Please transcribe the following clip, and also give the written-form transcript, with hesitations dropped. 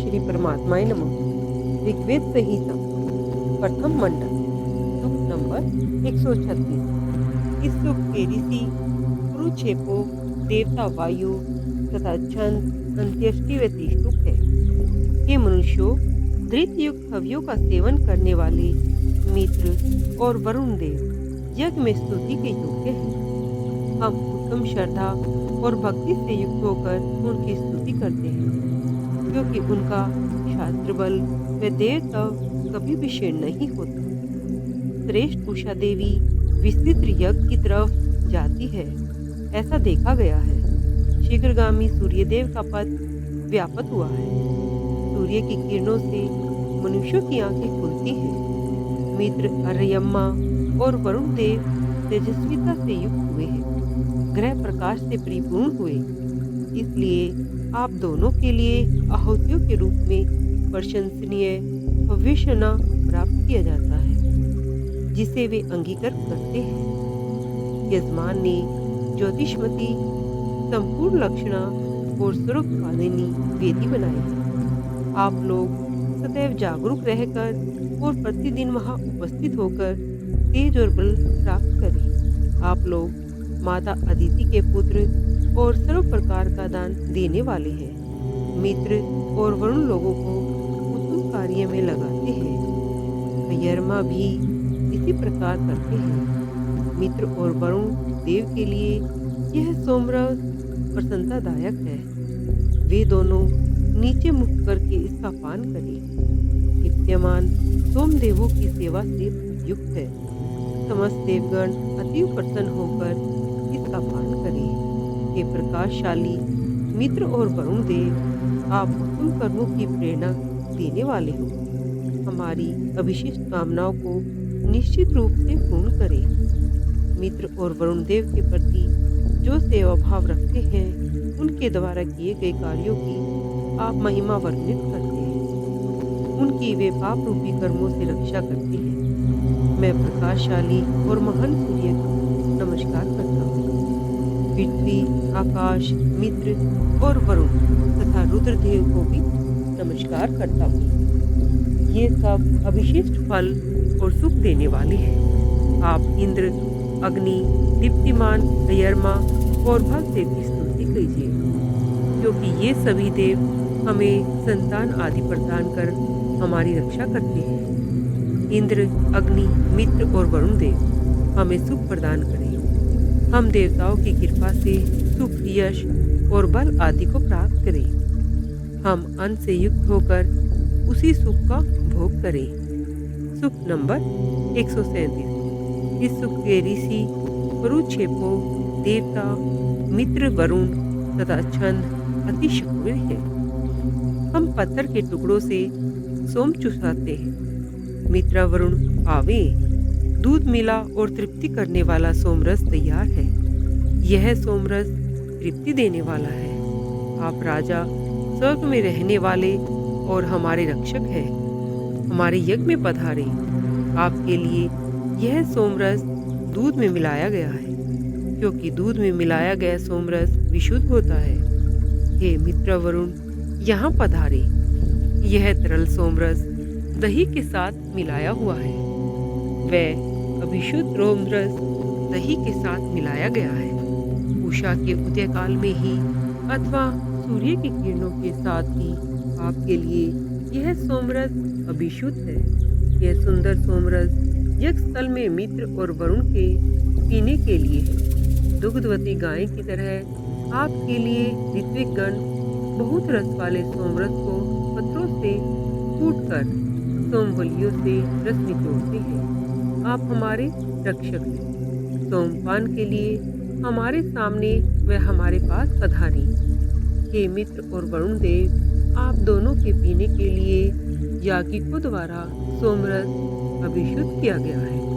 श्री परमात्माय नमः। ऋग्वेद संहिता प्रथम मंडल सूक्त नंबर 136। इस सूक्त के ऋषि कुरुक्षेपो, देवता वायु तथा छंद अंत्येष्टि व तीष्टुप है। हे मनुष्यों, धृत युक्त हव्यों का सेवन करने वाले मित्र और वरुण देव यज्ञ में स्तुति के योग्य हैं। हम उत्तम श्रद्धा और भक्ति से युक्त होकर उनकी स्तुति करते हैं, क्योंकि उनका शास्त्र बल व देवत्व कभी भी क्षीण नहीं होता। श्रेष्ठ उषा देवी विस्तृत यज्ञ की तरफ जाती है, ऐसा देखा गया है। शीघ्रगामी सूर्यदेव का पद व्याप्त हुआ है। सूर्य की किरणों से मनुष्यों की आंखें खुलती हैं। मित्र अर्यम्मा और वरुण देव तेजस्विता से युक्त हुए हैं, ग्रह प्रकाश से परिपूर्ण हुए। इसलिए आप दोनों के लिए आहुतियों के रूप में प्रशंसनीय भविष्यना प्राप्त किया जाता है, जिसे वे अंगीकार करते हैं। यजमान ने ज्योतिषमती, संपूर्ण लक्षणा और सर्वोत्पादिनी वेदी बनाई है। आप लोग सदैव जागरूक रहकर और प्रतिदिन वहां उपस्थित होकर तेज और बल प्राप्त करें। आप लोग माता अदिति के पुत्र और सर्व प्रकार का दान देने वाले हैं। मित्र और वरुण लोगों को उत्तम कार्य में लगाते हैं। यरमा भी इसी प्रकार करते हैं। मित्र और वरुण देव के लिए यह सोमरस प्रसन्नतादायक है। वे दोनों नीचे मुख करके इसका पान करें। दीप्यमान सोमदेवों की सेवा से युक्त है। समस्त देवगण अति प्रसन्न होकर इसका पान करें। हे प्रकाशशाली मित्र और वरुण देव, आप उत्तम कर्मों की प्रेरणा देने वाले हो। हमारी अभिष्ट कामनाओं को निश्चित रूप से पूर्ण करें। मित्र और वरुण देव के प्रति जो सेवा भाव रखते हैं, उनके द्वारा किए गए कार्यों की आप महिमा वर्णित करते हैं। उनकी वे पाप रूपी कर्मों से रक्षा करते हैं। मैं प्रकाशशाली और महान सूर्य को नमस्कार करता हूँ। पृथ्वी, आकाश, मित्र और वरुण तथा रुद्रदेव को भी नमस्कार करता हूँ। ये सब अविशिष्ट फल और सुख देने वाले हैं। आप इंद्र, अग्नि, दीप्तिमान, यरमा और भग देव की स्तुति कीजिए, क्योंकि ये सभी देव हमें संतान आदि प्रदान कर हमारी रक्षा करते हैं। इंद्र, अग्नि, मित्र और वरुण देव हमें सुख प्रदान करें। हम देवताओं की कृपा से सुख, यश और बल आदि को प्राप्त करें। हम अन्न से युक्त होकर उसी सुख का भोग करें। सुख नंबर 137। इस सुख के ऋषि कुरुक्षेपो, देवता, मित्र, वरुण तथा छंद अति शुक्र है। हम पत्थर के टुकड़ों से सोम चुसाते हैं। मित्र वरुण आवे, दूध मिला और तृप्ति करने वाला सोमरस तैयार है। यह सोमरस तृप्ति देने वाला है। आप राजा, स्वर्ग में रहने वाले और हमारे रक्षक हैं। हमारे यज्ञ में पधारे। आपके लिए यह सोमरस दूध में मिलाया गया है, क्योंकि दूध में मिलाया गया सोमरस विशुद्ध होता है। हे मित्र वरुण, यहाँ पधारे। यह तरल सोमरस दही के साथ मिलाया हुआ है। वह अभिशुद्ध रोमरस दही के साथ मिलाया गया है। उषा के उदय काल में ही अथवा सूर्य की किरणों के साथ ही आपके लिए यह सोमरस अभिशुद्ध है। यह सुंदर सोमरस यज्ञ स्थल में मित्र और वरुण के पीने के लिए है। दुग्धवती गाय की तरह आपके लिए ऋत्विक गण बहुत रस वाले सोमरस को पत्थरों से कूटकर सोमवलियों से रस निचोड़ते हैं। आप हमारे रक्षक हैं। सोमपान के लिए हमारे सामने व हमारे पास पधारें। हे मित्र और वरुण देव, आप दोनों के पीने के लिए याज्ञिकों द्वारा सोमरस अभिषुद्ध किया गया है।